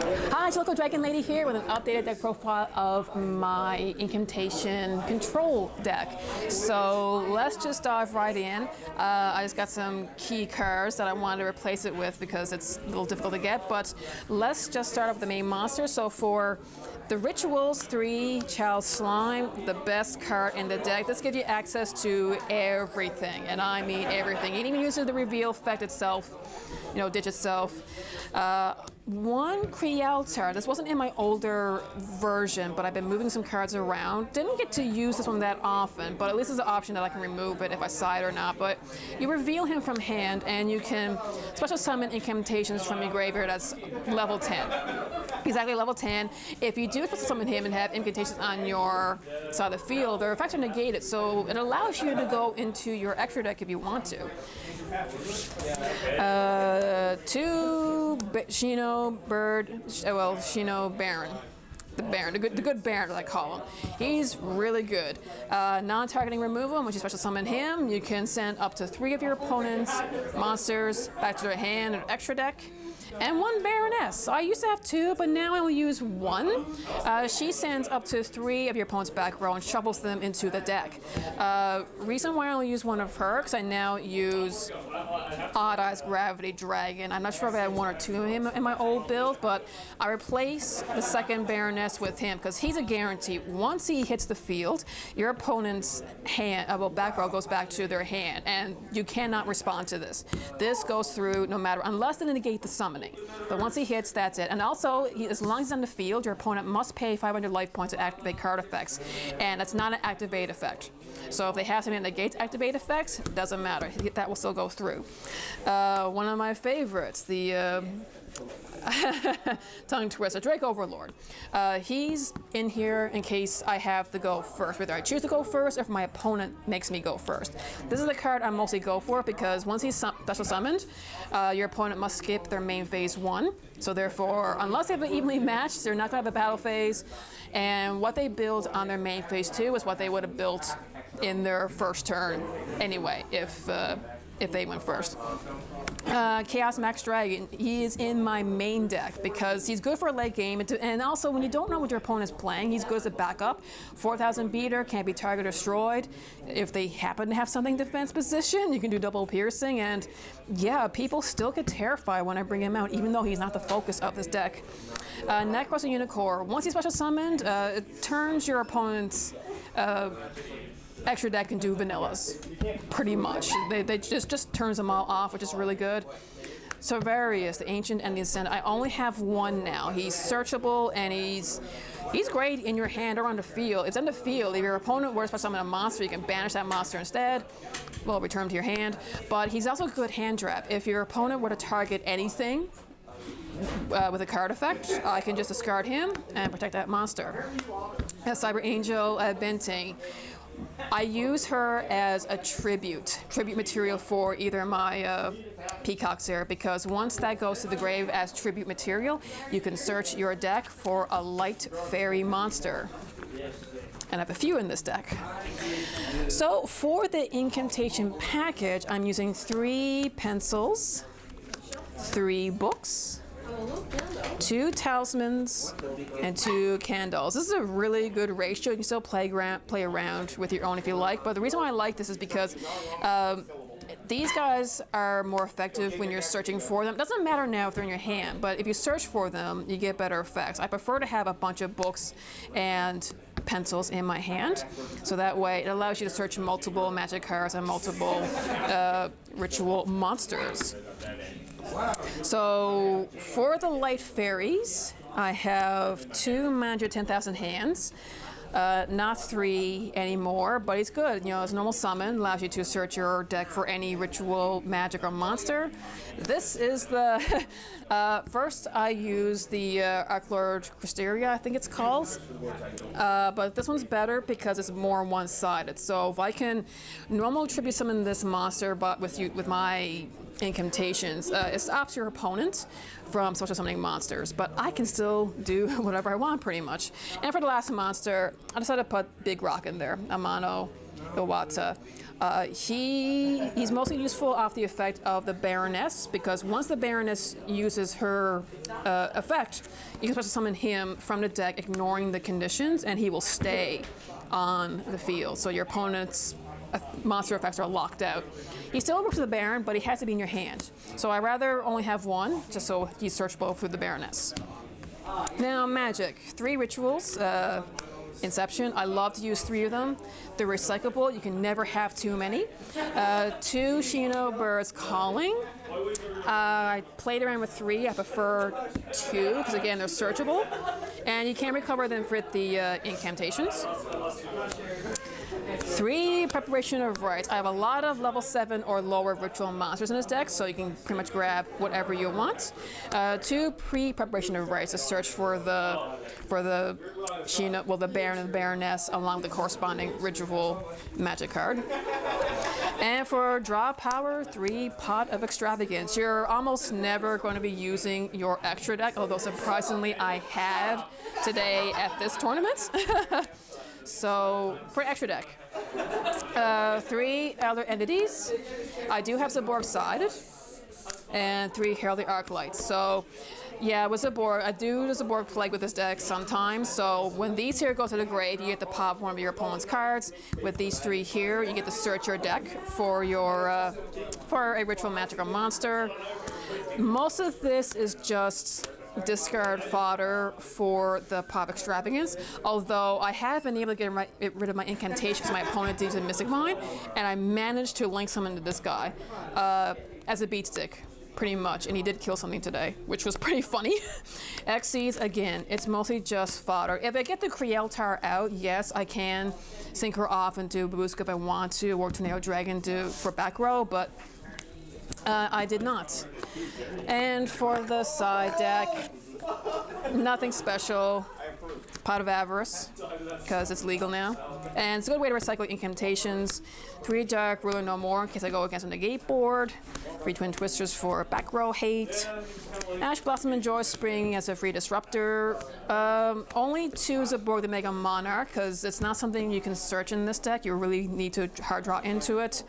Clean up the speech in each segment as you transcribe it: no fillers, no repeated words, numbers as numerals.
Hi, Local Dragon Lady here with an updated deck profile of my Incantation control deck. So let's just dive right in. I just got some key cards that I wanted to replace it with because it's a little difficult to get, but let's just start off with the main monster. So for the Rituals 3 Child Slime, the best card in the deck. This gives you access to everything, and I mean everything. You can even use the reveal effect itself, you know, ditch itself. One Crealtar. This wasn't in my older version, but I've been moving some cards around. Didn't get to use this one that often, but at least there's an option that I can remove it if I side or not. But you reveal him from hand, and you can special summon incantations from your graveyard that's level 10. Exactly level 10. If you do special summon him and have incantations on your side of the field, their effects are negated, so it allows you to go into your extra deck if you want to. Two Shino Baron. The Baron, the good Baron, as I call him. He's really good. Non-targeting removal, once you special summon him, you can send up to 3 of your opponent's monsters back to their hand or extra deck. And 1 Baroness. So I used to have 2, but now I will use 1. She sends up to 3 of your opponent's back row and shovels them into the deck. Reason why I only use 1 of her, because I now use Odd Eyes Gravity Dragon. I'm not sure if I had 1 or 2 of him in my old build, but I replace the 2nd Baroness with him because he's a guarantee. Once he hits the field, your opponent's hand, back row goes back to their hand, and you cannot respond to this. This goes through no matter, unless they negate the summoning. But once he hits, that's it. And also, as long as he's on the field, your opponent must pay 500 life points to activate card effects. And that's not an activate effect. So if they have something that negates activate effects, it doesn't matter. That will still go through. One of my favorites, the tongue twister, Drake Overlord. He's in here in case I have to go first, whether I choose to go first or if my opponent makes me go first. This is the card I mostly go for because once he's special summoned, your opponent must skip their main phase 1. So therefore, unless they have an evenly matched, they're not going to have a battle phase. And what they build on their main phase 2 is what they would have built in their first turn anyway, if they went first. Chaos Max Dragon, he is in my main deck because he's good for a late game, and also when you don't know what your opponent is playing, he's good as a backup. 4,000 beater, can't be target destroyed. If they happen to have something defense position, you can do double piercing, and yeah, people still get terrified when I bring him out, even though he's not the focus of this deck. Necros and Unicorn, once he's special summoned, it turns your opponent's extra deck can do vanillas, pretty much. They just turns them all off, which is really good. Savarius, the Ancient and the Ascendant. I only have 1 now. He's searchable and he's great in your hand or on the field. It's in the field. If your opponent were to summon a monster, you can banish that monster instead. Well, return to your hand. But he's also a good hand trap. If your opponent were to target anything with a card effect, I can just discard him and protect that monster. Cyber Angel Benting. I use her as a tribute material for either my peacocks here, because once that goes to the grave as tribute material, you can search your deck for a light fairy monster. And I have a few in this deck. So for the incantation package, I'm using 3 pencils, 3 books, 2 talismans, and 2 candles. This is a really good ratio. You can still play around with your own if you like, but the reason why I like this is because these guys are more effective when you're searching for them. It doesn't matter now if they're in your hand, but if you search for them, you get better effects. I prefer to have a bunch of books and pencils in my hand, so that way it allows you to search multiple magic cards and multiple ritual monsters. So for the light fairies, I have 2 Manager 10,000 hands. Not 3 anymore, but it's good. You know, it's a normal summon, allows you to search your deck for any ritual, magic, or monster. This is the first I use the Archlord Cristeria, I think it's called. But this one's better because it's more one-sided. So if I can normal tribute summon this monster, but with my incantations, it stops your opponent from special summoning monsters, but I can still do whatever I want pretty much. And for the last monster, I decided to put Big Rock in there, Amano Iwata. He's mostly useful off the effect of the Baroness, because once the Baroness uses her effect, you can special summon him from the deck, ignoring the conditions, and he will stay on the field. So your opponent's monster effects are locked out. He still works with the Baron, but he has to be in your hand. So I rather only have one, just so he's searchable through the Baroness. Now, magic. 3 rituals. Inception, I love to use 3 of them. They're recyclable, you can never have too many. 2 Shino Bird's Calling. I played around with 3, I prefer 2, because again, they're searchable. And you can recover them with the incantations. 3 Preparation of Rites. I have a lot of level 7 or lower ritual monsters in this deck, so you can pretty much grab whatever you want. 2 Preparation of Rites, a search for the Shino, well, the Baron and the Baroness, along with the corresponding ritual magic card. And for draw power, 3 Pot of Extravagance. You're almost never going to be using your extra deck, although surprisingly I have today at this tournament. So, for extra deck, 3 Elder Entities. I do have Zaborg sided, and 3 Herald the Arclights. So, yeah, with Zaborg, I do the Zaborg Plague with this deck sometimes. So, when these here go to the grave, you get to pop one of your opponent's cards. With these 3 here, you get to search your deck for your for a ritual magic or monster. Most of this is just discard fodder for the Pot of Extravagance, although I have been able to get rid of my incantations. My opponent used a Mystic Mine, and I managed to link someone to this guy as a beat stick, pretty much, and he did kill something today, which was pretty funny. Xyz, again, it's mostly just fodder. If I get the Krieltar out, yes, I can sink her off and do Babuska if I want to, or Tornado Dragon for back row, but I did not. And for the side deck, nothing special. Pot of Avarice, because it's legal now. And it's a good way to recycle incantations. 3 Dark Ruler No More, in case I go against a negate board. 3 Twin Twisters for back row hate. Ash Blossom and Joy Spring as a free disruptor. Only 2 Zaborg the Mega Monarch, because it's not something you can search in this deck. You really need to hard draw into it.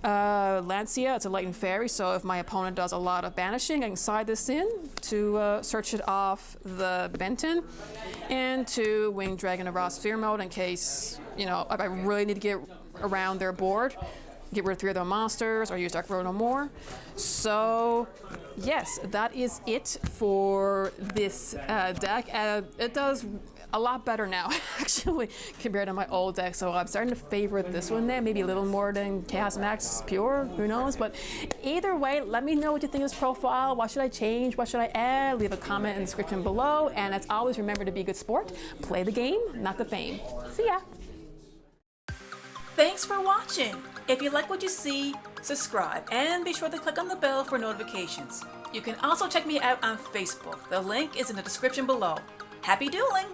Lancia, it's a Light and Fairy, so if my opponent does a lot of banishing, I can side this in to search it off the Benton, and 2 Winged Dragon of Raw Sphere mode in case, you know, if I really need to get around their board, get rid of 3 of their monsters, or use Dark Road No More. So, yes, that is it for this deck. It does a lot better now, actually, compared to my old deck. So I'm starting to favor this one there, maybe a little more than Chaos Max Pure, who knows? But either way, let me know what you think of this profile. What should I change? What should I add? Leave a comment in the description below. And as always, remember to be a good sport. Play the game, not the fame. See ya. Thanks for watching. If you like what you see, subscribe and be sure to click on the bell for notifications. You can also check me out on Facebook. The link is in the description below. Happy dueling!